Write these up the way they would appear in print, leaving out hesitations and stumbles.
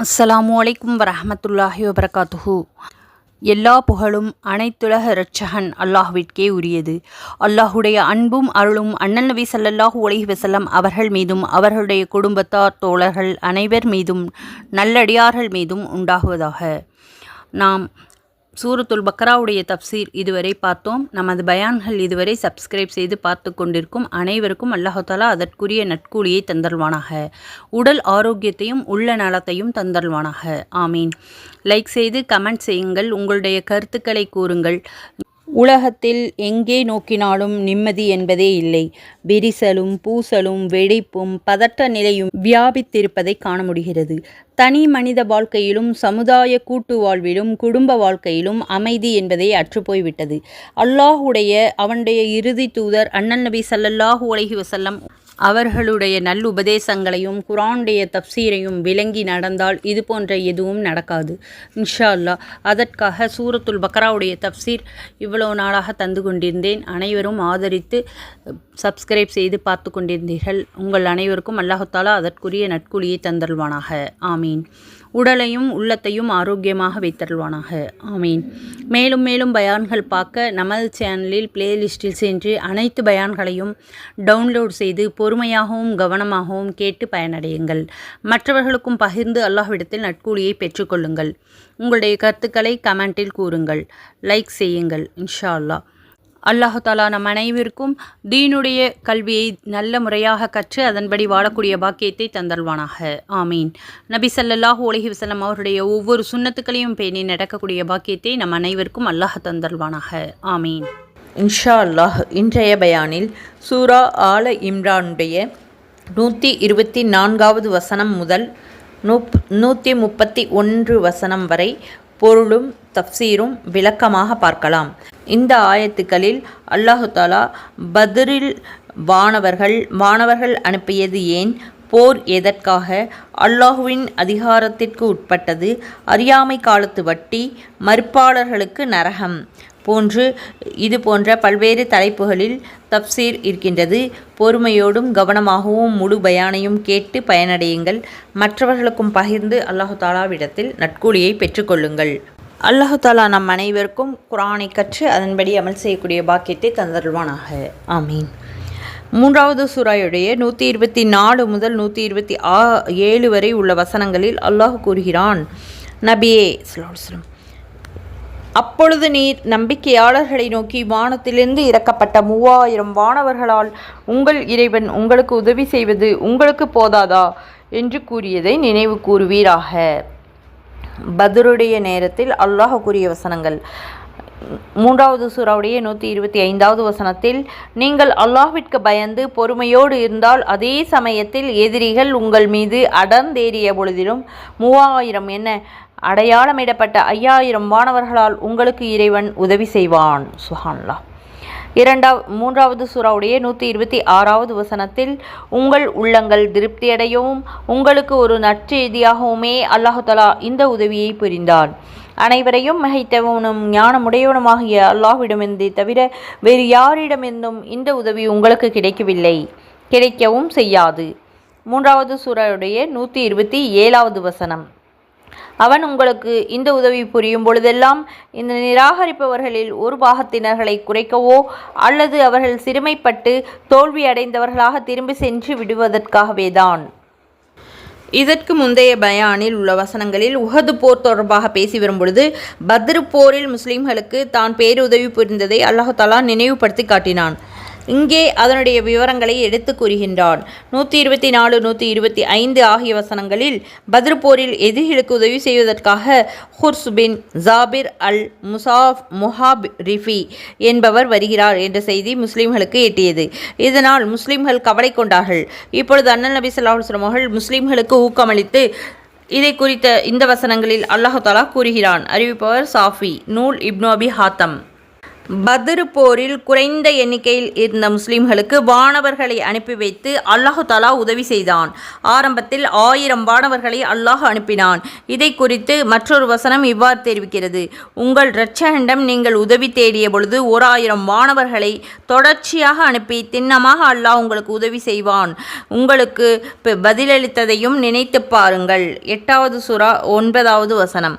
அஸ்ஸலாமு அலைக்கும் வரஹ்மத்துல்லாஹி வபரகாத்துஹு. எல்லா புகழும் அனைத்துலக இரட்சகன் அல்லாஹ்விற்கே உரியது. அல்லாஹுடைய அன்பும் அருளும் அண்ணல் நபி ஸல்லல்லாஹு அலைஹி வஸல்லம் அவர்கள் மீதும் அவர்களுடைய குடும்பத்தார் தோழர்கள் அனைவர் மீதும் நல்லடியார்கள் மீதும் உண்டாகுவதாக. நாம் சூரத்துல் பக்ராவுடைய தப்சீர் இதுவரை பார்த்தோம். நமது பயான்கள் இதுவரை சப்ஸ்கிரைப் செய்து பார்த்து கொண்டிருக்கும் அனைவருக்கும் அல்லாஹ் தஆலா அதற்குரிய நற்கூலியை தந்தல்வானாக. உடல் ஆரோக்கியத்தையும் உள்ள நலத்தையும் தந்தல்வானாக. ஆமீன். லைக் செய்து கமெண்ட் செய்யுங்கள். உங்களுடைய கருத்துக்களை கூறுங்கள். உலகத்தில் எங்கே நோக்கினாலும் நிம்மதி என்பதே இல்லை. விரிசலும் பூசலும் வெடிப்பும் பதட்ட நிலையும் வியாபித்திருப்பதை காண முடிகிறது. தனி மனித வாழ்க்கையிலும் சமுதாய கூட்டு வாழ்விலும் குடும்ப வாழ்க்கையிலும் அமைதி என்பதே அற்றுப்போய்விட்டது. அவனுடைய இறுதி தூதர் அண்ணல் நபி ஸல்லல்லாஹு அலைஹி வஸல்லம் அவர்களுடைய நல்லுபதேசங்களையும் குர்ஆனுடைய தப்சீரையும் விளங்கி நடந்தால் இது போன்ற எதுவும் நடக்காது இன்ஷா அல்லாஹ். அதற்காக சூரத்துல் பக்ராவுடைய தப்சீர் இவ்வளோ நாளாக தந்து கொண்டிருந்தேன். அனைவரும் ஆதரித்து சப்ஸ்கிரைப் செய்து பார்த்து கொண்டிருந்தீர்கள். உங்கள் அனைவருக்கும் அல்லாஹ் தஆலா அதற்குரிய நற்கூலியை தந்தல்வானாக. ஆமீன். உடலையும் உள்ளத்தையும் ஆரோக்கியமாக வைத்தருள்வானாக. ஆமீன். மேலும் மேலும் பயான்கள் பார்க்க நமது சேனலில் பிளேலிஸ்டில் சென்று அனைத்து பயான்களையும் டவுன்லோட் செய்து பொறுமையாகவும் கவனமாகவும் கேட்டு பயனடையுங்கள். மற்றவர்களுக்கும் பகிர்ந்து அல்லாஹ்விடத்தில் நற்கூலியை பெற்றுக்கொள்ளுங்கள். உங்களுடைய கருத்துக்களை கமெண்டில் கூறுங்கள். லைக் செய்யுங்கள். இன்ஷா அல்லாஹ். அல்லாஹ் தஆலா நம் அனைவருக்கும் தீனுடைய கல்வியை நல்ல முறையாக கற்று அதன்படி வாழக்கூடிய பாக்கியத்தை தந்தல்வானாக. ஆமீன். நபி ஸல்லல்லாஹு அலைஹி வஸல்லம் அவருடைய ஒவ்வொரு சுன்னத்துக்களையும் பேணி நடக்கக்கூடிய பாக்கியத்தை நம் அனைவருக்கும் அல்லாஹ் தந்தல்வானாக. ஆமீன். இன்ஷா அல்லாஹ். இன்றைய பயானில் சூரா ஆல இம்ரானுடைய 124வது வசனம் முதல் 131 வசனம் வரை பொருளும் தப்சீரும் விளக்கமாக பார்க்கலாம். இந்த ஆயத்துக்களில் அல்லாஹு தஆலா பத்ரில் வானவர்கள் அனுப்பியது ஏன், போர் எதற்காக, அல்லாஹுவின் அதிகாரத்திற்கு உட்பட்டது, அறியாமை காலத்து வட்டி, மறுப்பாளர்களுக்கு நரகம் இது போன்ற பல்வேறு தலைப்புகளில் தப்சீர் இருக்கின்றது. பொறுமையோடும் கவனமாகவும் முழு பயானையும் கேட்டு பயனடையுங்கள். மற்றவர்களுக்கும் பகிர்ந்து அல்லாஹு தஆலாவிடத்தில் நற்கூலியை பெற்றுக்கொள்ளுங்கள். அல்லாஹ் தஆலா நம் அனைவருக்கும் குர்ஆனை கற்று அதன்படி அமல் செய்யக்கூடிய பாக்கியத்தை தந்தருள்வானாக. ஆமீன். 3வது சூராவுடைய 124 முதல் 127 வரை உள்ள வசனங்களில் அல்லாஹ் கூறுகிறான், நபியே ஸல்லல்லாஹு அலைஹி வஸல்லம், அப்பொழுது நீர் நம்பிக்கையாளர்களை நோக்கி வானத்திலிருந்து இறக்கப்பட்ட 3000 வானவர்களால் உங்கள் இறைவன் உங்களுக்கு உதவி செய்வது உங்களுக்கு போதாதா என்று கூறியதை நினைவு கூறுவீராக. பத்ருடைய நேரத்தில் அல்லாஹ் கூறிய வசனங்கள். 3வது சூராவுடைய 125வது வசனத்தில், நீங்கள் அல்லாஹ்விற்கு பயந்து பொறுமையோடு இருந்தால் அதே சமயத்தில் எதிரிகள் உங்கள் மீது அடர்ந்தேறிய பொழுதிலும் 3000 என அடையாளமிடப்பட்ட 5000 வானவர்களால் உங்களுக்கு இறைவன் உதவி செய்வான். சுப்ஹானல்லாஹ். 3வது சூராவுடைய 126வது வசனத்தில், உங்கள் உள்ளங்கள் திருப்தியடையவும் உங்களுக்கு ஒரு நற்செய்தியாகவுமே அல்லாஹ் தஆலா இந்த உதவியை புரிந்தான். அனைவரையும் மிகைத்தவனும் ஞானமுடையவனுமாகிய அல்லாஹ்விடமிருந்தே தவிர வேறு யாரிடமிருந்தும் இந்த உதவி உங்களுக்கு கிடைக்கவும் செய்யாது. 3வது சூராவுடைய 127வது வசனம், அவன் உங்களுக்கு இந்த உதவி புரியும் பொழுதெல்லாம் இந்த நிராகரிப்பவர்களில் ஒரு பாகத்தினர்களை குறைக்கவோ அல்லது அவர்கள் சிறுமைப்பட்டு தோல்வி அடைந்தவர்களாக திரும்பி சென்று விடுவதற்காகவேதான். இதற்கு முந்தைய பயானில் உள்ள வசனங்களில் உஹது போர் தொடர்பாக பேசி வரும்பொழுது பத்ரு போரில் முஸ்லிம்களுக்கு தான் பேருதவி புரிந்ததை அல்லாஹ் தஆலா நினைவுபடுத்தி காட்டினான். இங்கே அதனுடைய விவரங்களை எடுத்து கூறுகின்றான். 124, 125 ஆகிய வசனங்களில் பத்ரு போரில் எதிரிகளுக்கு உதவி செய்வதற்காக ஹுர்ஸ் பின் ஜாபிர் அல் முஹாரிஃபி என்பவர் வருகிறார் என்ற செய்தி முஸ்லிம்களுக்கு எட்டியது. இதனால் முஸ்லிம்கள் கவலை கொண்டார்கள். இப்பொழுது அண்ணல் நபி ஸல்லல்லாஹு அலைஹி வஸல்லம் அவர்கள் முஸ்லிம்களுக்கு ஊக்கமளித்து இதை குறித்த இந்த வசனங்களில் அல்லாஹ் தஆலா கூறுகிறான். அறிவிப்பவர் சாஃபி, நூல் இப்னு அபி ஹாத்தம். பத்ர் போரில் குறைந்த எண்ணிக்கையில் இருந்த முஸ்லிம்களுக்கு வானவர்களை அனுப்பி வைத்து அல்லாஹு தாலா உதவி செய்தான். ஆரம்பத்தில் 1000 வானவர்களை அல்லாஹ் அனுப்பினான். இதை குறித்து மற்றொரு வசனம் இவ்வாறு தெரிவிக்கிறது: உங்கள் இரட்சகனிடம் நீங்கள் உதவி தேடிய பொழுது 1000 வானவர்களை தொடர்ச்சியாக அனுப்பி திண்ணமாக அல்லாஹ் உங்களுக்கு உதவி செய்வான். உங்களுக்கு பதிலளித்ததையும் நினைத்து பாருங்கள். 8வது சூரா 9வது வசனம்.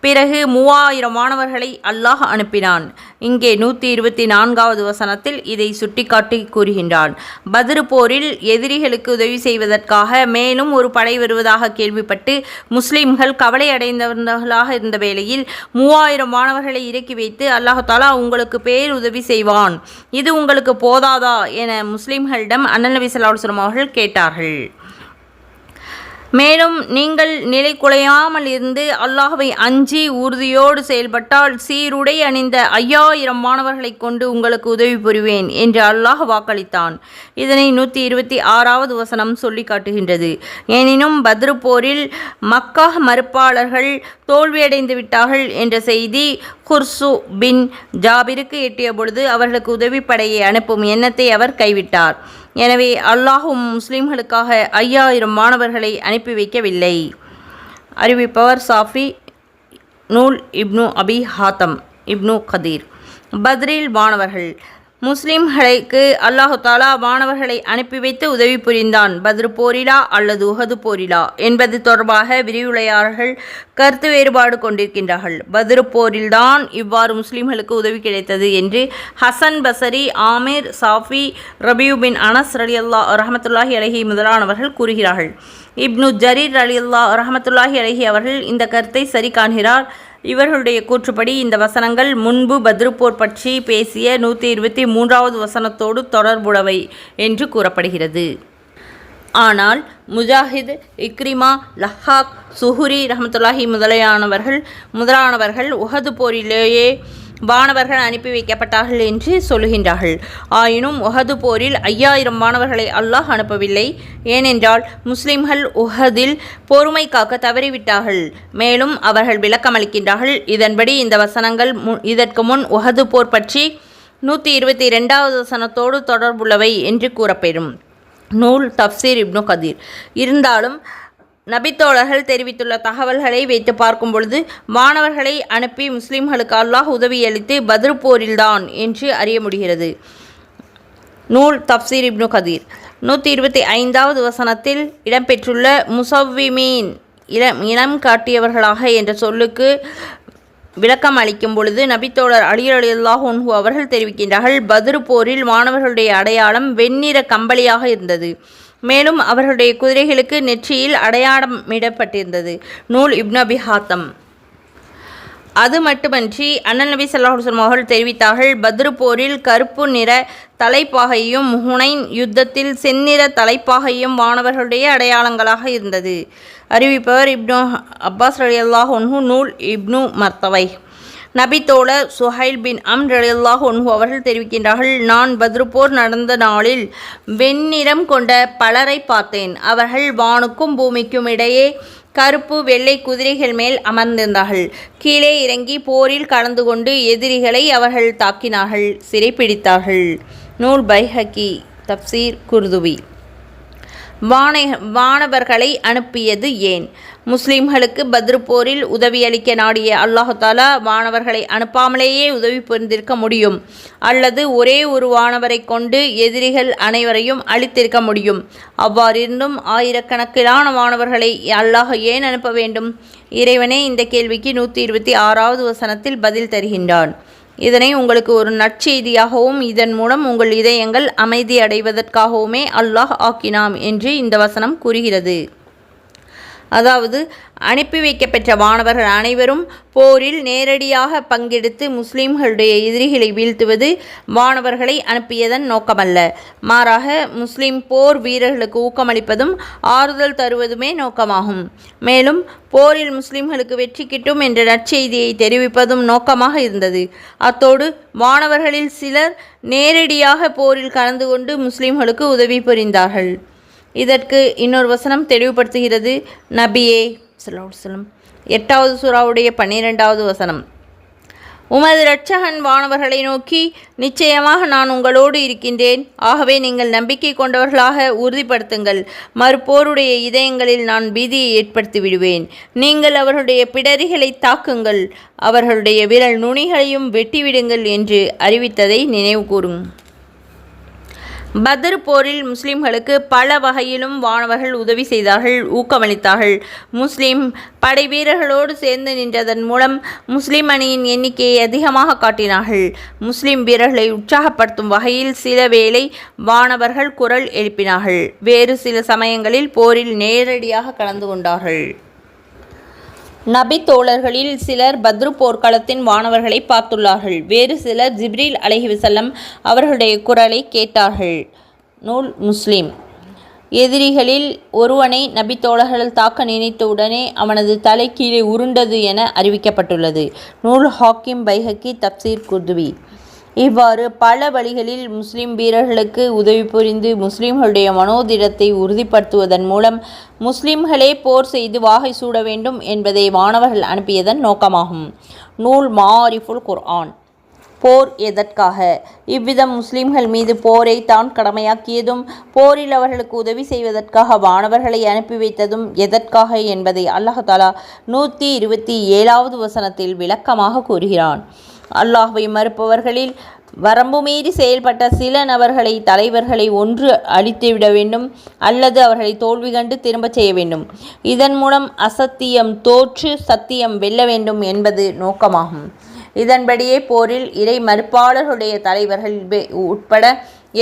பிறகு 3000 மாணவர்களை அல்லாஹ் அனுப்பினான். இங்கே 124வது வசனத்தில் இதை சுட்டிக்காட்டி கூறுகின்றான். பத்ர் போரில் எதிரிகளுக்கு உதவி செய்வதற்காக மேலும் ஒரு படை வருவதாக கேள்விப்பட்டு முஸ்லிம்கள் கவலை அடைந்தவர்களாக இருந்த வேளையில் 3000 மாணவர்களை இறக்கி வைத்து அல்லாஹ் தாலா உங்களுக்கு பேருதவி செய்வான், இது உங்களுக்கு போதாதா என முஸ்லிம்களிடம் அண்ணல் நபி ஸல்லல்லாஹு அலைஹி வஸல்லம் அவர்கள் கேட்டார்கள். மேலும் நீங்கள் நிலை குலையாமல் இருந்து அல்லாஹ்வை அஞ்சி உறுதியோடு செயல்பட்டால் சீருடை அணிந்த 5000 மாணவர்களை கொண்டு உங்களுக்கு உதவி புரிவேன் என்று அல்லாஹ் வாக்களித்தான். இதனை 126வது வசனம் சொல்லி காட்டுகின்றது. எனினும் பத்ர் போரில் மக்கா மறுப்பாளர்கள் தோல்வியடைந்து விட்டார்கள் என்ற செய்தி குர்சு பின் ஜாபிருக்கு எட்டிய பொழுது அவர்களுக்கு உதவிப்படையை அனுப்பும் எண்ணத்தை அவர் கைவிட்டார். எனவே அல்லாஹும் முஸ்லிம்களுக்காக 5000 மாணவர்களை அனுப்பி வைக்கவில்லை. அறிவிப்பவர் சாஃபி, நூல் இப்னு அபி ஹாத்தம், இப்னு கதீர். பத்ரில் வானவர்கள். முஸ்லிம்களுக்கு அல்லாஹு தாலா வானவர்களை அனுப்பி வைத்து உதவி புரிந்தான். பத்ர் போரிலா அல்லது உஹது போரிலா என்பது தொடர்பாக விரிவுரையாளர்கள் கருத்து வேறுபாடு கொண்டிருக்கின்றார்கள். பத்ர் போரில்தான் இவ்வாறு முஸ்லிம்களுக்கு உதவி கிடைத்தது என்று ஹசன் பசரி, ஆமீர், சாஃபி, ரபியூ பின் அனஸ் ரஹமத்துல்லாஹி அலைஹி முதலானவர்கள் கூறுகிறார்கள். இப்னு ஜரீர் ரஹமத்துல்லாஹி அலைஹி அவர்கள் இந்த கருத்தை சரி காண்கிறார். இவர்களுடைய கூற்றுப்படி இந்த வசனங்கள் முன்பு பத்ர் போர் பற்றி பேசிய 123வது வசனத்தோடு தொடர்புடையவை என்று கூறப்படுகிறது. ஆனால் முஜாஹித், இக்ரிமா, லஹாக், சுஹுரி ரஹமத்துல்லாஹி முதலானவர்கள் உஹது போரிலேயே வானவர்கள் அனுப்பி வைக்கப்பட்டார்கள் என்று சொல்லுகின்றார்கள். ஆயினும் உஹது போரில் 5000 வானவர்களை அல்லாஹ் அனுப்பவில்லை. ஏனென்றால் முஸ்லிம்கள் உஹதில் பொறுமை காக்க தவறிவிட்டார்கள். மேலும் அவர்கள் விளக்கமளிக்கின்றார்கள். இதன்படி இந்த வசனங்கள் இதற்கு முன் உஹது போர் பற்றி 122வது வசனத்தோடு தொடர்புள்ளவை என்று கூறப்பெறும். நூல் தஃப்சீர் இப்னு கதீர். இருந்தாலும் நபித்தோழர்கள் தெரிவித்துள்ள தகவல்களை வைத்து பார்க்கும் பொழுது வானவர்களை அனுப்பி முஸ்லிம்களுக்கு அல்லாஹ் உதவியளித்து பத்ர் போரில்தான் என்று அறிய முடிகிறது. நூல் தஃப்சீர் இப்னு கதீர். 125வது வசனத்தில் இடம்பெற்றுள்ள முசவ்விமீன் இனம் காட்டியவர்களாக என்ற சொல்லுக்கு விளக்கம் அளிக்கும் பொழுது நபித்தோழர் அலி ரலியல்லாஹு அன்ஹு அவர்கள் தெரிவிக்கின்றார்கள், பத்ர் போரில் மாணவர்களுடைய அடையாளம் வெண்ணிற கம்பளியாக இருந்தது. மேலும் அவர்களுடைய குதிரைகளுக்கு நெற்றியில் அடையாளமிடப்பட்டிருந்தது. நூல் இப்னு அபி ஹாத்தம். அது மட்டுமன்றி அண்ணல் நபி ஸல்லல்லாஹு அலைஹி வஸல்லம் அவர்கள் தெரிவித்தார்கள், பத்ர் போரில் கருப்பு நிற தலைப்பாகையும் ஹுனைன் யுத்தத்தில் செந்நிற தலைப்பாகையும் வானவர்களுடைய அடையாளங்களாக இருந்தது. அறிவிப்பவர் இப்னு அப்பாஸ் ரலியல்லாஹு அன்ஹு. நூல் இப்னு மர்தவை. நபித்தோழர் சுஹைல் பின் அம்ர் ரலியல்லாஹு அன்ஹு அவர்கள் தெரிவிக்கின்றார்கள், நான் பத்ர் போர் நடந்த நாளில் வெண்ணிறம் கொண்ட பலரை பார்த்தேன். அவர்கள் வானுக்கும் பூமிக்கும் இடையே கருப்பு வெள்ளை குதிரைகள் மேல் அமர்ந்திருந்தார்கள். கீழே இறங்கி போரில் கலந்து கொண்டு எதிரிகளை அவர்கள் தாக்கினார்கள், சிறைப்பிடித்தார்கள். நூல் பைஹக்கி, தப்சீர் குர்துபி. வானவர்களை அனுப்பியது ஏன்? முஸ்லிம்களுக்கு பத்ர் போரில் உதவியளிக்க நாடிய அல்லாஹு தாலா வானவர்களை அனுப்பாமலேயே உதவி புரிந்திருக்க முடியும், அல்லது ஒரே ஒரு வானவரை கொண்டு எதிரிகள் அனைவரையும் அழித்திருக்க முடியும். அவ்வாறிருந்தும் ஆயிரக்கணக்கிலான வானவர்களை அல்லாஹ் ஏன் அனுப்ப வேண்டும்? இறைவனே இந்த கேள்விக்கு 126வது வசனத்தில் பதில் தருகின்றான். இதனை உங்களுக்கு ஒரு நற்செய்தியாகவும் இதன் மூலம் உங்கள் இதயங்கள் அமைதி அடைவதற்காகவுமே அல்லாஹ் ஆக்கினாம் என்று இந்த வசனம் கூறுகிறது. அதாவது அனுப்பி வைக்கப்பெற்ற வானவர்கள் அனைவரும் போரில் நேரடியாக பங்கெடுத்து முஸ்லிம்களுடைய எதிரிகளை வீழ்த்துவது வானவர்களை அனுப்பியதன் நோக்கமல்ல. மாறாக முஸ்லிம் போர் வீரர்களுக்கு ஊக்கமளிப்பதும் ஆறுதல் தருவதுமே நோக்கமாகும். மேலும் போரில் முஸ்லிம்களுக்கு வெற்றி கிட்டும் என்ற நற்செய்தியை தெரிவிப்பதும் நோக்கமாக இருந்தது. அத்தோடு வானவர்களில் சிலர் நேரடியாக போரில் கலந்து கொண்டு முஸ்லிம்களுக்கு உதவி புரிந்தார்கள். இதற்கு இன்னொரு வசனம் தெளிவுபடுத்துகிறது. நபியே ஸல்லல்லாஹு அலைஹி வஸல்லம் 8வது சூராவுடைய 12வது வசனம். உமது இரட்சகன் வானவர்களை நோக்கி, நிச்சயமாக நான் உங்களோடு இருக்கின்றேன். ஆகவே நீங்கள் நம்பிக்கை கொண்டவர்களாக உறுதிப்படுத்துங்கள். மறுப்போருடைய இதயங்களில் நான் பீதியை ஏற்படுத்தி விடுவேன். நீங்கள் அவர்களுடைய பிடரிகளை தாக்குங்கள், அவர்களுடைய விரல் நுனிகளையும் வெட்டிவிடுங்கள் என்று அறிவித்ததை நினைவு கூறும். பத்ர் போரில் முஸ்லிம்களுக்கு பல வகையிலும் வானவர்கள் உதவி செய்தார்கள், ஊக்கமளித்தார்கள். முஸ்லிம் படை வீரர்களோடு சேர்ந்து நின்றதன் மூலம் முஸ்லிம் அணியின் எண்ணிக்கையை அதிகமாக காட்டினார்கள். முஸ்லிம் வீரர்களை உற்சாகப்படுத்தும் வகையில் சில வேளை வானவர்கள் குரல் எழுப்பினார்கள். வேறு சில சமயங்களில் போரில் நேரடியாக கலந்து கொண்டார்கள். நபி தோழர்களில் சிலர் பத்ரு போர்க்களத்தின் வானவர்களை பார்த்துள்ளார்கள். வேறு சிலர் ஜிப்ரீல் அலைஹிவஸல்லம் அவர்களுடைய குரலை கேட்டார்கள். நூல் முஸ்லிம். எதிரிகளில் ஒருவனை நபி தோழர்கள் தாக்க நினைத்தவுடனே அவனது தலை கீழே உருண்டது என அறிவிக்கப்பட்டுள்ளது. நூல் ஹாக்கிம் பைஹக்கி தப்சீர் குர்துபி. இவ்வாறு பல வழிகளில் முஸ்லிம் வீரர்களுக்கு உதவி புரிந்து முஸ்லிம்களுடைய மனோதிடத்தை உறுதிப்படுத்துவதன் மூலம் முஸ்லிம்களே போர் செய்து வாகை சூட வேண்டும் என்பதை வானவர்கள் அனுப்பியதன் நோக்கமாகும். நூல் மாரிஃபுல் குர்ஆன். போர் எதற்காக? இவ்விதம் முஸ்லிம்கள் மீது போரை தான் கடமையாக்கியதும் போரில் அவர்களுக்கு உதவி செய்வதற்காக வானவர்களை அனுப்பி வைத்ததும் எதற்காக என்பதை அல்லாஹ் தஆலா 127வது வசனத்தில் விளக்கமாக கூறுகிறான். அல்லாஹ்வை மறுப்பவர்களில் வரம்பு மீறி செயல்பட்ட சில நபர்களை தலைவர்களை ஒன்று அழித்துவிட வேண்டும் அல்லது அவர்களை தோல்வி கண்டு திரும்பச் செய்ய வேண்டும். இதன் மூலம் அசத்தியம் தோற்று சத்தியம் வெல்ல வேண்டும் என்பது நோக்கமாகும். இதன்படியே போரில் இறை மறுப்பாளர்களுடைய தலைவர்கள் உட்பட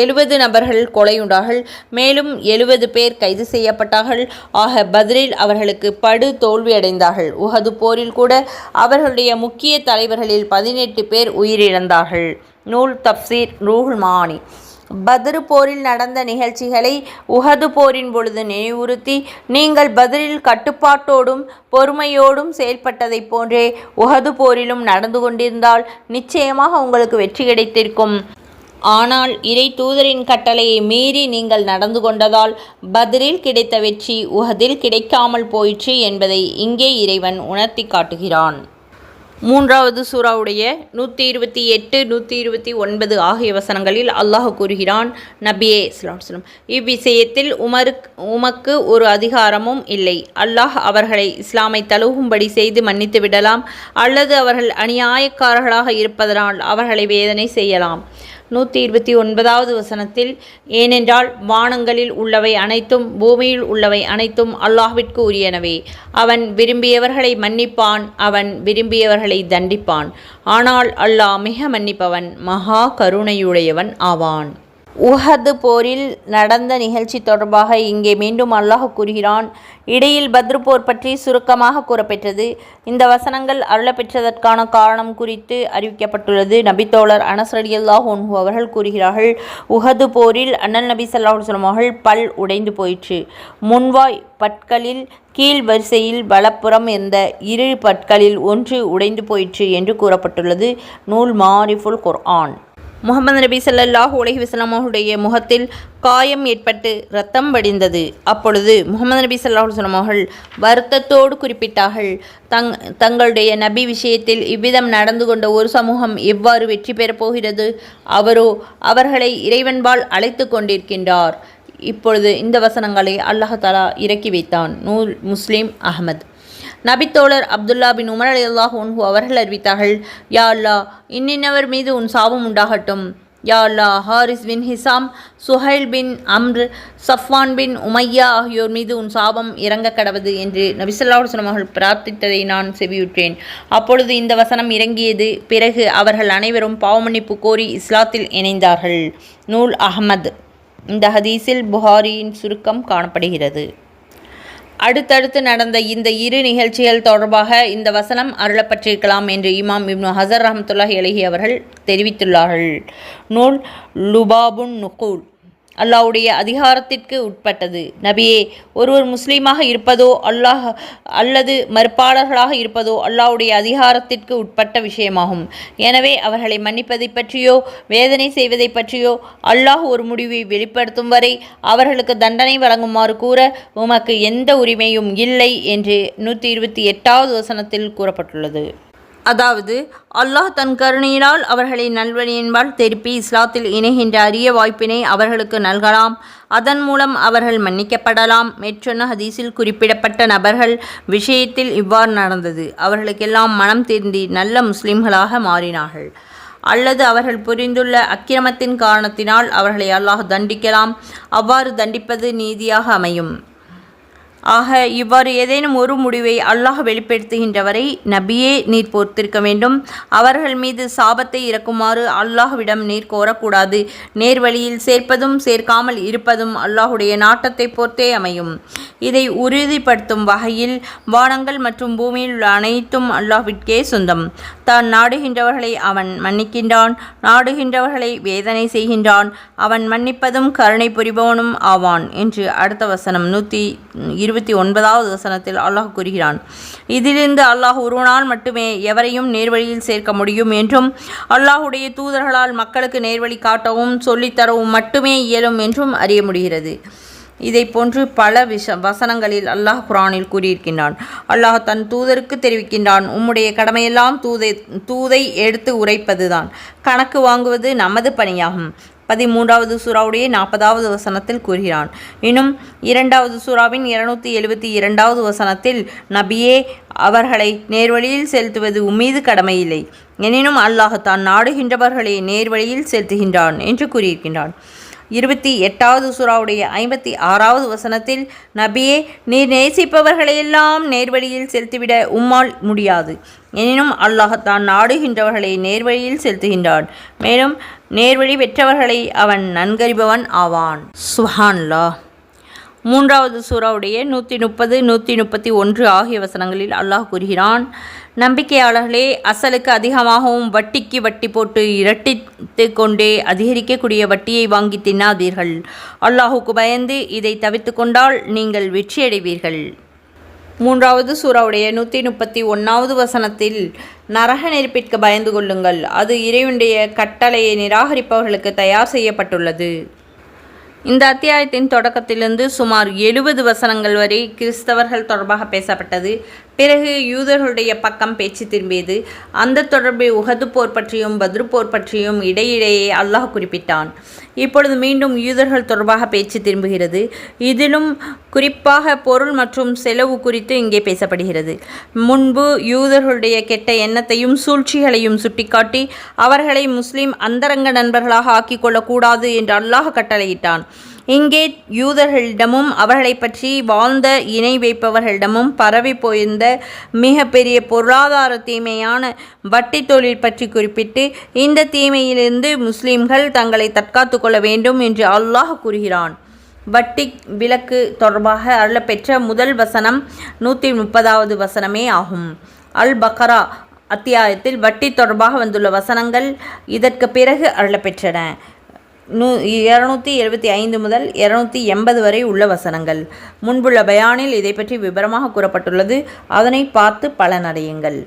70 நபர்கள் கொலையுண்டார்கள். மேலும் 70 பேர் கைது செய்யப்பட்டார்கள். ஆக பத்ரில் அவர்களுக்கு படு தோல்வியடைந்தார்கள். உஹது போரில் கூட அவர்களுடைய முக்கிய தலைவர்களில் 18 பேர் உயிரிழந்தார்கள். நூல் தப்சீர் ரூஹுல் மானி. பத்ரு போரில் நடந்த நிகழ்ச்சிகளை உஹது போரின் பொழுது நினைவுறுத்தி, நீங்கள் பத்ரில் கட்டுப்பாட்டோடும் பொறுமையோடும் செயல்பட்டதைப் போன்றே உஹது போரிலும் நடந்து கொண்டிருந்தால் நிச்சயமாக உங்களுக்கு வெற்றி கிடைத்திருக்கும். ஆனால் இறை தூதரின் கட்டளையை மீறி நீங்கள் நடந்து கொண்டதால் பத்ரில் கிடைத்த வெற்றி உஹதில் கிடைக்காமல் போயிற்று என்பதை இங்கே இறைவன் உணர்த்தி காட்டுகிறான். 3வது சூராவுடைய 128, 129 ஆகிய வசனங்களில் அல்லாஹ் கூறுகிறான், நபியே ஸல்லல்லாஹு இவ்விஷயத்தில் உமக்கு ஒரு அதிகாரமும் இல்லை. அல்லாஹ் அவர்களை இஸ்லாமை தழுவும்படி செய்து மன்னித்து விடலாம், அல்லது அவர்கள் அநியாயக்காரர்களாக இருப்பதனால் அவர்களை வேதனை செய்யலாம். 129வது வசனத்தில், ஏனென்றால் வானங்களில் உள்ளவை அனைத்தும் பூமியில் உள்ளவை அனைத்தும் அல்லாஹ்விற்கு உரியனவே. அவன் விரும்பியவர்களை மன்னிப்பான், அவன் விரும்பியவர்களை தண்டிப்பான். ஆனால் அல்லாஹ் மிக மன்னிப்பவன், மகா கருணையுடையவன் ஆவான். உஹது போரில் நடந்த நிகழ்ச்சி தொடர்பாக இங்கே மீண்டும் அல்லாஹ் கூறுகிறான். இடையில் பத்ரு போர் பற்றி சுருக்கமாக கூறப்பெற்றது. இந்த வசனங்கள் அருளப்பெற்றதற்கான காரணம் குறித்து அறிவிக்கப்பட்டுள்ளது. நபித்தோழர் அனஸ் ரலியல்லாஹு அன்ஹு அவர்கள் கூறுகிறார்கள், உஹது போரில் அண்ணல் நபி ஸல்லல்லாஹு அலைஹி வஸல்லம் அவர்கள் பல் உடைந்து போயிற்று. முன்வாய் பற்களில் கீழ் வரிசையில் வலப்புறம் இருந்த 2 பற்களில் ஒன்று உடைந்து போயிற்று என்று கூறப்பட்டுள்ளது. நூல் மாரிஃபுல் குர்ஆன். முஹம்மது நபி ஸல்லல்லாஹு அலைஹி வஸல்லம் அவர்களுடைய முகத்தில் காயம் ஏற்பட்டு இரத்தம் வடிந்தது. அப்பொழுது முஹம்மது நபி ஸல்லல்லாஹு அலைஹி வஸல்லம் அவர்கள் வருத்தத்தோடு குறிப்பிட்டார்கள், தங்களுடைய நபி விஷயத்தில் இவ்விதம் நடந்து கொண்ட ஒரு சமூகம் எவ்வாறு வெற்றி பெறப் போகிறது? அவரோ அவர்களை இறைவன்பால் அழைத்து கொண்டிருக்கின்றார். இப்பொழுது இந்த வசனங்களை அல்லாஹ் தஆலா இறக்கி வைத்தான். நூல் முஸ்லிம் அஹ்மத். நபித்தோழர் அப்துல்லா பின் உமர் ரலியல்லாஹு அன்ஹு அவர்கள் அறிவித்தார்கள், யா அல்லாஹ், இன்னின்னவர் மீது உன் சாபம் உண்டாகட்டும். யா அல்லாஹ், ஹாரிஸ் பின் ஹிசாம், சுஹைல் பின் அம்ர், சஃப்வான் பின் உமையா ஆகியோர் மீது உன் சாபம் இறங்க கடவது என்று நபி ஸல்லல்லாஹு அலைஹி வஸல்லம் அவர்கள் பிரார்த்தித்ததை நான் செவியுற்றேன். அப்பொழுது இந்த வசனம் இறங்கியது. பிறகு அவர்கள் அனைவரும் பாவமன்னிப்பு கோரி இஸ்லாத்தில் இணைந்தார்கள். நூல் அஹ்மத். இந்த ஹதீஸில் புகாரியின் சுருக்கம் காணப்படுகிறது. அடுத்தடுத்து நடந்த இந்த 2 நிகழ்ச்சிகள் தொடர்பாக இந்த வசனம் அருளப்பட்டிருக்கலாம் என்று இமாம் இப்னு ஹஜர் ரஹ்மத்துல்லாஹி அலைஹி அவர்கள் தெரிவித்துள்ளார்கள். நூல் லுபாபுன் நுகூல். அல்லாஹ்வுடைய அதிகாரத்திற்கு உட்பட்டது. நபியே, ஒருவர் முஸ்லீமாக இருப்பதோ அல்லது மறுப்பாளர்களாக இருப்பதோ அல்லாஹ்வுடைய அதிகாரத்திற்கு உட்பட்ட விஷயமாகும். எனவே அவர்களை மன்னிப்பதை பற்றியோ வேதனை செய்வதை பற்றியோ அல்லாஹ் ஒரு முடிவை வெளிப்படுத்தும் வரை அவர்களுக்கு தண்டனை வழங்குமாறு கூற உமக்கு எந்த உரிமையும் இல்லை என்று 128வது வசனத்தில் கூறப்பட்டுள்ளது. அதாவது அல்லாஹ் தன் கருணையினால் அவர்களை நல்வழியின்பால் திருப்பி இஸ்லாத்தில் இணைகின்ற அரிய வாய்ப்பினை அவர்களுக்கு நல்கலாம். அதன் மூலம் அவர்கள் மன்னிக்கப்படலாம். மேற்சொன்ன ஹதீஸில் குறிப்பிடப்பட்ட நபர்கள் விஷயத்தில் இவ்வாறு நடந்தது. அவர்களுக்கெல்லாம் மனம் திருந்தி நல்ல முஸ்லிம்களாக மாறினார்கள். அல்லது அவர்கள் புரிந்துள்ள அக்கிரமத்தின் காரணத்தினால் அவர்களை அல்லாஹ் தண்டிக்கலாம். அவ்வாறு தண்டிப்பது நீதியாக அமையும். ஆக இவ்வாறு ஏதேனும் ஒரு முடிவை அல்லாஹ் வெளிப்படுத்துகின்றவரை நபியே நீர் பொறுத்திருக்க வேண்டும். அவர்கள் மீது சாபத்தை இறக்குமாறு அல்லாஹ்விடம் நீர் கோரக்கூடாது. நேர்வழியில் சேர்ப்பதும் சேர்க்காமல் இருப்பதும் அல்லாஹுடைய நாட்டத்தை பொறுத்தே அமையும். இதை உறுதிப்படுத்தும் வகையில் வானங்கள் மற்றும் பூமியில் உள்ள அனைத்தும் அல்லாஹ்விற்கே சொந்தம். தான் நாடுகின்றவர்களை அவன் மன்னிக்கின்றான், நாடுகின்றவர்களை வேதனை செய்கின்றான். அவன் மன்னிப்பதும் கருணை புரிபவனும் ஆவான் என்று அடுத்த வசனம் 129வது வசனத்தில் அல்லாஹ் கூறுகிறான். இதிலிருந்து அல்லாஹ் ஒருவனால் மட்டுமே எவரையும் நேர்வழியில் சேர்க்க முடியும் என்றும் அல்லாஹுடைய தூதர்களால் மக்களுக்கு நேர்வழி காட்டவும் சொல்லித்தரவும் மட்டுமே இயலும் என்றும் அறிய முடிகிறது. இதை போன்று பல வசனங்களில் அல்லாஹ் குர்ஆனில் கூறியிருக்கின்றான். அல்லாஹ் தன் தூதருக்கு தெரிவிக்கின்றான், உம்முடைய கடமையெல்லாம் தூதை எடுத்து உரைப்பதுதான். கணக்கு வாங்குவது நமது பணியாகும். 13வது சூறாவுடைய 40வது வசனத்தில் கூறுகிறான். இன்னும் 2வது சூறாவின் 272வது வசனத்தில், நபியே, அவர்களை நேர்வழியில் செலுத்துவது உம்மீது கடமையில்லை, எனினும் அல்லாஹ் தான் நாடுகின்றவர்களை நேர்வழியில் செலுத்துகின்றான் என்று கூறியிருக்கின்றான். 28வது சூறாவுடைய 56வது வசனத்தில், நபியே, நீர் நேசிப்பவர்களையெல்லாம் நேர்வழியில் செலுத்திவிட உம்மால் முடியாது, எனினும் அல்லாஹ் தான் நாடுகின்றவர்களை நேர்வழியில் செலுத்துகின்றான். மேலும் நேர்வழி பெற்றவர்களை அவன் நன்கறிபவன் ஆவான். சுப்ஹானல்லாஹ். 3வது சூறாவுடைய 130, 131 ஆகிய வசனங்களில் அல்லாஹ் கூறுகிறான், நம்பிக்கையாளர்களே, அசலுக்கு அதிகமாகவும் வட்டிக்கு வட்டி போட்டு இரட்டித்து கொண்டே அதிகரிக்கக்கூடிய வட்டியை வாங்கி தின்னாதீர்கள். அல்லாஹுக்கு பயந்து இதை தவிர்த்து கொண்டால் நீங்கள் வெற்றியடைவீர்கள். 3வது சூறாவுடைய 131வது வசனத்தில், நரக நெருப்பிற்கு பயந்து கொள்ளுங்கள், அது இறைவனுடைய கட்டளையை நிராகரிப்பவர்களுக்கு தயார் செய்யப்பட்டுள்ளது. இந்த அத்தியாயத்தின் தொடக்கத்திலிருந்து சுமார் 70 வசனங்கள் வரை கிறிஸ்தவர்கள் தொடர்பாக பேசப்பட்டது. பிறகு யூதர்களுடைய பக்கம் பேச்சு திரும்பியது. அந்த தொடர்பில் உஹது போர் பற்றியும் பத்ரு போர் பற்றியும் இடையிடையே அல்லாஹ் குறிப்பிட்டான். இப்பொழுது மீண்டும் யூதர்கள் தொடர்பாக பேச்சு திரும்புகிறது. இதிலும் குறிப்பாக பொருள் மற்றும் செலவு குறித்து இங்கே பேசப்படுகிறது. முன்பு யூதர்களுடைய கெட்ட எண்ணத்தையும் சூழ்ச்சிகளையும் சுட்டிக்காட்டி அவர்களை முஸ்லிம் அந்தரங்க நண்பர்களாக ஆக்கிக் கொள்ளக்கூடாது என்று அல்லாஹ் கட்டளையிட்டான். இங்கே யூதர்களிடமும் அவர்களை பற்றி வாழ்ந்த இணை வைப்பவர்களிடமும் பரவி போயிருந்த மிக பெரிய பொருளாதார தீமையான வட்டி தொழில் பற்றி குறிப்பிட்டு இந்த தீமையிலிருந்து முஸ்லிம்கள் தங்களை தற்காத்து கொள்ள வேண்டும் என்று அல்லாஹ் கூறுகிறான். வட்டி விலக்கு தொடர்பாக அருளப்பெற்ற முதல் வசனம் 130வது வசனமே ஆகும். அல் பக்ரா அத்தியாயத்தில் வட்டி தொடர்பாக வந்துள்ள வசனங்கள் இதற்கு பிறகு அருளப்பெற்றன. 275 முதல் 280 வரை உள்ள வசனங்கள். முன்புள்ள பயானில் இதை பற்றி விபரமாக கூறப்பட்டுள்ளது. அதனை பார்த்து பலனடையுங்கள்.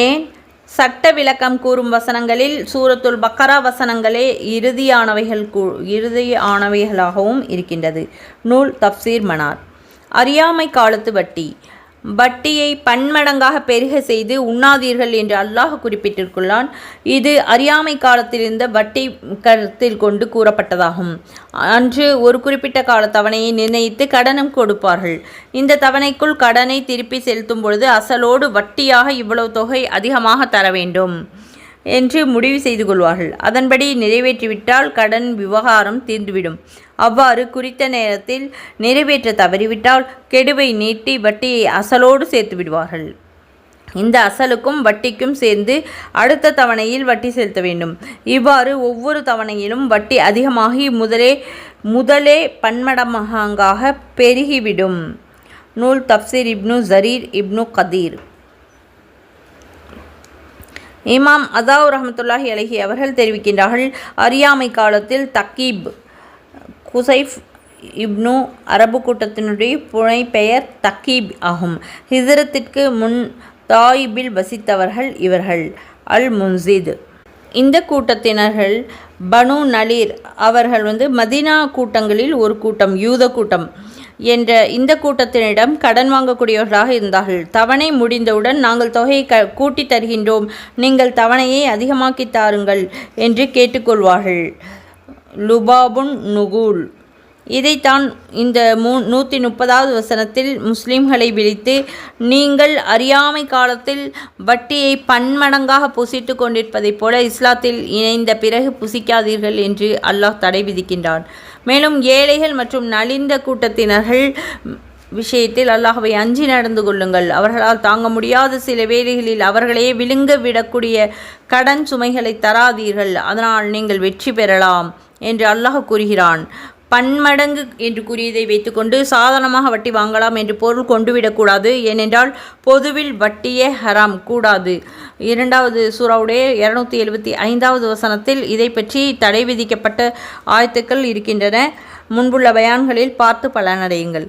ஏன் சட்ட விளக்கம் கூறும் வசனங்களில் சூரத்துல் பக்கரா வசனங்களே இறுதியானவைகளாகவும் இருக்கின்றது. நூல் தப்சீர் மனார். அறியாமை காலத்து வட்டி. வட்டியை பன்மடங்காக பெருக செய்து உண்ணாதீர்கள் என்று அல்லாஹ் குறிப்பிட்டிருக்கிறான். இது அறியாமை காலத்தில் இருந்த வட்டி கருத்தில் கொண்டு கூறப்பட்டதாகும். அன்று ஒரு குறிப்பிட்ட கால தவணையை நிர்ணயித்து கடனும் கொடுப்பார்கள். இந்த தவணைக்குள் கடனை திருப்பி செலுத்தும் பொழுது அசலோடு வட்டியாக இவ்வளவு தொகை அதிகமாக தர வேண்டும் என்று முடிவு செய்து கொள்வார்கள். அதன்படி நிறைவேற்றிவிட்டால் கடன் விவகாரம் தீர்ந்துவிடும். அவ்வாறு குறித்த நேரத்தில் நிறைவேற்ற தவறிவிட்டால் கெடுவை நீட்டி வட்டியை அசலோடு சேர்த்து விடுவார்கள். இந்த அசலுக்கும் வட்டிக்கும் சேர்ந்து அடுத்த தவணையில் வட்டி செலுத்த வேண்டும். இவ்வாறு ஒவ்வொரு தவணையிலும் வட்டி அதிகமாகி முதலே பன்மடங்காக பெருகிவிடும். நூல் தப்சீர் இப்னு ஜரீர் இப்னு கதீர். இமாம் அதாவ் ரஹ்மத்துல்லாஹி அலைஹி அவர்கள் தெரிவிக்கின்றார்கள், அறியாமை காலத்தில் தக்கீப் குசைஃப் இப்னு அரபு கூட்டத்தினுடைய புனை பெயர் தக்கீப் ஆகும். ஹிஜ்ரத்திற்கு முன் தாயிபில் வசித்தவர்கள் இவர்கள். அல் முன்சித். இந்த கூட்டத்தினர்கள் பனு நலீர் அவர்கள் மதீனா கூட்டங்களில் ஒரு கூட்டம், யூத கூட்டம். என்ற இந்த கூட்டத்தினிடம் கடன் வாங்கக்கூடியவர்களாக இருந்தார்கள். தவணை முடிந்தவுடன் நாங்கள் தொகையை கூட்டி தருகின்றோம், நீங்கள் தவணையை அதிகமாக்கி தாருங்கள் என்று கேட்டுக்கொள்வார்கள். லுபாபுன் நுகூல். இதைத்தான் இந்த 130வது வசனத்தில் முஸ்லிம்களை விழித்து, நீங்கள் அறியாமை காலத்தில் வட்டியை பன்மடங்காக புசித்து கொண்டிருப்பதைப் போல இஸ்லாத்தில் இணைந்த பிறகு புசிக்காதீர்கள் என்று அல்லாஹ் தடை விதிக்கின்றான். மேலும் ஏழைகள் மற்றும் நலிந்த கூட்டத்தினர்கள் விஷயத்தில் அல்லாஹ்வை அஞ்சி நடந்து கொள்ளுங்கள். அவர்களால் தாங்க முடியாத சில வேளைகளில் அவர்களே விழுங்க விடக்கூடிய கடன் சுமைகளை தராதீர்கள், அதனால் நீங்கள் வெற்றி பெறலாம் என்று அல்லாஹ் கூறுகிறான். பன்மடங்கு என்று கூறியதை வைத்துக்கொண்டு சாதாரணமாக வட்டி வாங்கலாம் என்று பொருள் கொண்டுவிடக்கூடாது. ஏனென்றால் பொதுவில் வட்டியே ஹராம், கூடாது. 2வது சூராவுடைய 275வது வசனத்தில் இதை பற்றி தடை விதிக்கப்பட்ட ஆயத்துக்கள் இருக்கின்றன. முன்புள்ள பயான்களில் பார்த்து பலனடையுங்கள்.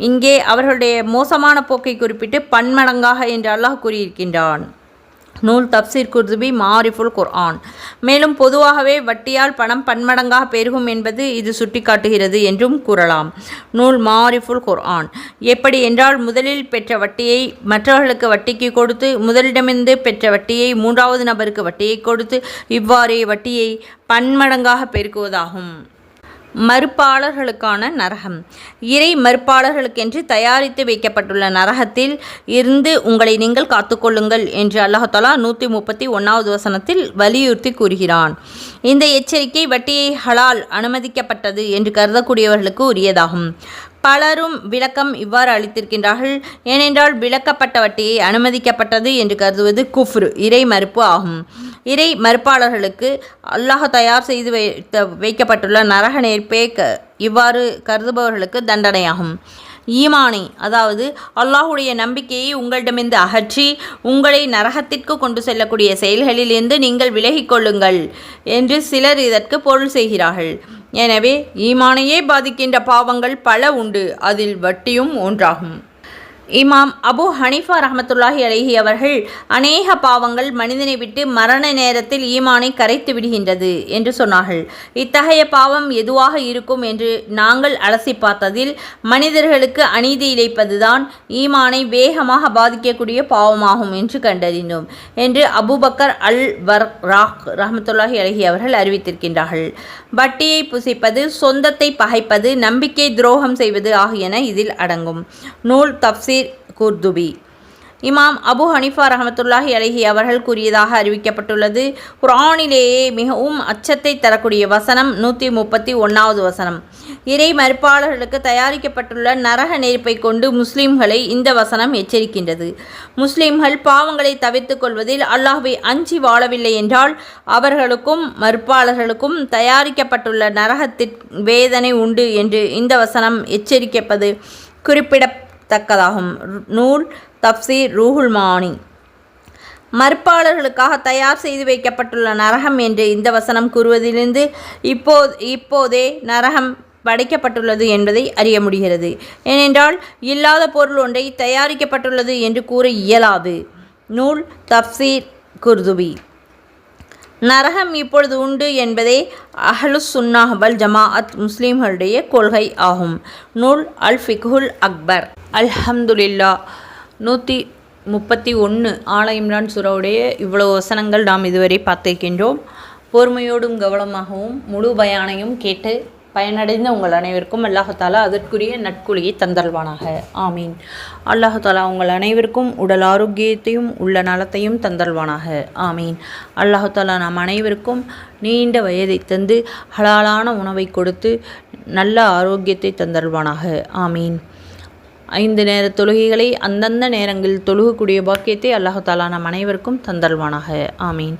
இங்கே அவர்களுடைய மோசமான போக்கை குறிப்பிட்டு பன்மடங்காக என்று அல்லாஹ் கூறியிருக்கின்றான். நூல் தப்சீர் குர்துபி மாரிஃபுல் குர்ஆன். மேலும் பொதுவாகவே வட்டியால் பணம் பன்மடங்காக பெருகும் என்பது இது சுட்டிக்காட்டுகிறது என்றும் கூறலாம். நூல் மாரிஃபுல் குர்ஆன். எப்படி என்றால், முதலில் பெற்ற வட்டியை மற்றவர்களுக்கு வட்டிக்கு கொடுத்து, முதலிடமிருந்து பெற்ற வட்டியை 3வது நபருக்கு வட்டியை கொடுத்து, இவ்வாறே வட்டியை பன்மடங்காக பெருக்குவதாகும். மறுப்பாளர்களுக்கான நரகம். இறை மறுப்பாளர்களுக்கென்று தயாரித்து வைக்கப்பட்டுள்ள நரகத்தில் இருந்து உங்களை நீங்கள் காத்துக்கொள்ளுங்கள் என்று அல்லாஹ் தஆலா 131வது வசனத்தில் வலியுறுத்தி கூறுகிறான். இந்த எச்சரிக்கை வட்டியை ஹலால், அனுமதிக்கப்பட்டது என்று கருதக்கூடியவர்களுக்கு உரியதாகும். பலரும் விளக்கம் இவ்வாறு அளித்திருக்கின்றார்கள். ஏனென்றால் விளக்கப்பட்ட வட்டியை அனுமதிக்கப்பட்டது என்று கருதுவது குஃப்ர், இறை மறுப்பு ஆகும். இறை மறுப்பாளர்களுக்கு அல்லாஹ் தயார் செய்து வைக்கப்பட்டுள்ள நரக நெருப்பே இவ்வாறு கருதுபவர்களுக்கு தண்டனையாகும். ஈமானை, அதாவது அல்லாஹுடைய நம்பிக்கையை உங்களிடமிருந்து அகற்றி உங்களை நரகத்திற்கு கொண்டு செல்லக்கூடிய செயல்களிலிருந்து நீங்கள் விலகிக் கொள்ளுங்கள் என்று சிலர் இதற்கு பொருள் செய்கிறார்கள். எனவே ஈமானையே பாதிக்கின்ற பாவங்கள் பல உண்டு, அதில் வட்டியும் ஒன்றாகும். இமாம் அபு ஹனீஃபா ரஹ்மத்துல்லாஹி அலைஹி அவர்கள், அநேக பாவங்கள் மனிதனை விட்டு மரண நேரத்தில் ஈமானை கரைத்து விடுகின்றது என்று சொன்னார்கள். இத்தகைய பாவம் எதுவாக இருக்கும் என்று நாங்கள் அலசி பார்த்ததில் மனிதர்களுக்கு அநீதி இழைப்பதுதான் ஈமானை வேகமாக பாதிக்கக்கூடிய பாவமாகும் என்று கண்டறிந்தோம் என்று அபூபக்கர் அல் வர்ராக் ரஹ்மத்துல்லாஹி அலைஹி அவர்கள் அறிவித்திருக்கின்றார்கள். வட்டியை புசிப்பது, சொந்தத்தை பகைப்பது, நம்பிக்கை துரோகம் செய்வது ஆகியன இதில் அடங்கும். நூல் தப்சீர் குர்துபி. இமாம் அபு ஹனீஃபா ரஹ்மத்துல்லாஹி அலைஹி அவர்கள் கூறியதாக அறிவிக்கப்பட்டுள்ளது. குர்ஆனிலேயே மிகவும் அச்சத்தை தரக்கூடிய வசனம் 131வது வசனம். இறை மறுப்பாளர்களுக்கு தயாரிக்கப்பட்டுள்ள நரக நெருப்பை கொண்டு முஸ்லிம்களை இந்த வசனம் எச்சரிக்கின்றது. முஸ்லிம்கள் பாவங்களை தவிர்த்து கொள்வதில் அல்லாஹ்வை அஞ்சி வாழவில்லை என்றால் அவர்களுக்கும் மறுப்பாளர்களுக்கும் தயாரிக்கப்பட்டுள்ள நரகத்தின் வேதனை உண்டு என்று இந்த வசனம் எச்சரிக்கப்பது குறிப்பிடத்தக்கதாகும். நூல் தப்சீர் ரூஹுல் மானி. மறுப்பாளர்களுக்காக தயார் செய்து வைக்கப்பட்டுள்ள நரகம் என்று இந்த வசனம் கூறுவதிலிருந்து இப்போதே நரகம் படைக்கப்பட்டுள்ளது என்பதை அறிய முடிகிறது. ஏனென்றால் இல்லாத பொருள் ஒன்றை தயாரிக்கப்பட்டுள்ளது என்று கூற இயலாது. நூல் தப்சீர் குர்துபி. நரகம் இப்பொழுது உண்டு என்பதே அஹ்லுஸ் சுன்னஹ் வல் ஜமாஅத் முஸ்லிம்களுடைய கொள்கை ஆகும். நூல் அல் ஃபிக்ஹுல் அக்பர். அல்ஹம்துலில்லாஹ். 131 ஆல இம்ரான் சூராவுடைய இவ்வளவு வசனங்கள் நாம் இதுவரை பார்த்திருக்கின்றோம். பொறுமையோடும் கவனமாகவும் முழு பயானையும் கேட்டு பயனடைந்த உங்கள் அனைவருக்கும் அல்லாஹ் தஆலா அதற்குரிய நட்குழியை தந்தல்வானாக. ஆமீன். அல்லாஹ் தஆலா உங்கள் அனைவருக்கும் உடல் ஆரோக்கியத்தையும் உள்ள நலத்தையும் தந்தல்வானாக. ஆமீன். அல்லாஹ் தஆலா நம் அனைவருக்கும் நீண்ட வயதை தந்து ஹலாலான உணவை கொடுத்து நல்ல ஆரோக்கியத்தை தந்தல்வானாக. ஆமீன். 5 நேர தொழுகைகளை அந்தந்த நேரங்களில் தொழுகக்கூடிய பாக்கியத்தை அல்லாஹ் தஆலா நம் அனைவருக்கும் தந்தல்வானாக. ஆமீன்.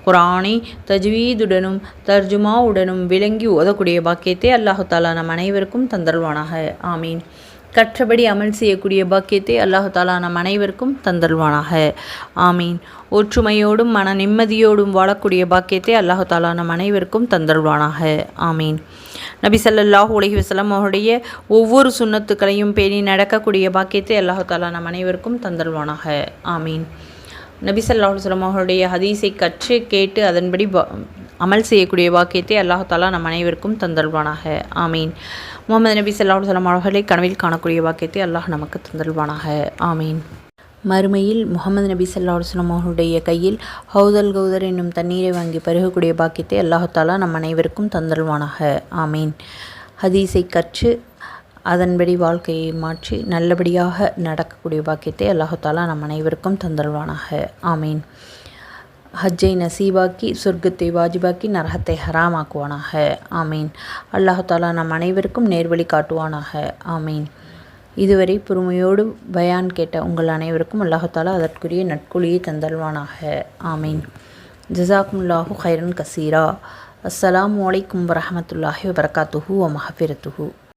குர்ஆனை தஜ்வீதுடனும் தர்ஜுமாவுடனும் விளங்கி ஓதக்கூடிய பாக்கியத்தை அல்லாஹ் தஆலா நம் அனைவருக்கும் தந்தல்வானாக. ஆமீன். கற்றபடி அமல் செய்யக்கூடிய பாக்கியத்தை அல்லாஹ் தஆலா நம் அனைவருக்கும் தந்தல்வானாக. ஆமீன். ஒற்றுமையோடும் மன நிம்மதியோடும் வாழக்கூடிய பாக்கியத்தை அல்லாஹ் தஆலா நம் அனைவருக்கும் தந்தல்வானாக. ஆமீன். நபி ஸல்லல்லாஹு அலைஹி வஸல்லம் அவருடைய ஒவ்வொரு சுன்னத்துக்களையும் பேணி நடக்கக்கூடிய பாக்கியத்தை அல்லாஹ் தஆலா நம் அனைவருக்கும் தந்தல்வானாக. ஆமீன். நபி ஸல்லல்லாஹு அலைஹி வஸல்லம் அவருடைய ஹதீஸை கற்று கேட்டு அதன்படி அமல் செய்யக்கூடிய வாக்கியத்தை அல்லாஹ் தாலா நம் அனைவருக்கும் தந்தல்வானாக. ஆமீன். முகமது நபி ஸல்லல்லாஹு அலைஹி வஸல்லம் அவர்களை கனவில் காணக்கூடிய வாக்கியத்தை அல்லாஹ் நமக்கு தந்தல்வானாக. ஆமீன். மறுமையில் முகமது நபி ஸல்லல்லாஹு அலைஹி வஸல்லம் அவர்களுடைய கையில் ஹவுதல் கௌதர் என்னும் தண்ணீரை வாங்கி பருகக்கூடிய பாக்கியத்தை அல்லாஹ் தாலா நம் அனைவருக்கும் தந்தல்வானாக. ஆமீன். ஹதீஸை கற்று அதன்படி வாழ்க்கையை மாற்றி நல்லபடியாக நடக்கக்கூடிய பாக்கியத்தை அல்லாஹ் தாலா நம் அனைவருக்கும் தந்தல்வானாக. ஆமீன். ஹஜ்ஜை நசீபாக்கி சொர்க்கத்தை வாஜிபாக்கி நரகத்தை ஹராமாக்குவானாக. ஆமீன். அல்லாஹ் தாலா நம் அனைவருக்கும் நேர்வழி காட்டுவானாக. ஆமீன். இதுவரை பொறுமையோடு பயான் கேட்ட உங்கள் அனைவருக்கும் அல்லாஹ் தாலா அதற்குரிய நட்கொலியை தந்தல்வானாக. ஆமீன். ஜஸாக்குமுல்லாஹு ஹைரன் கசீரா. அஸ்ஸலாமு அலைக்கும் வரஹ்மத்துல்லாஹி வபரகாத்துஹு வ மஹ்ஃபிரத்துஹு.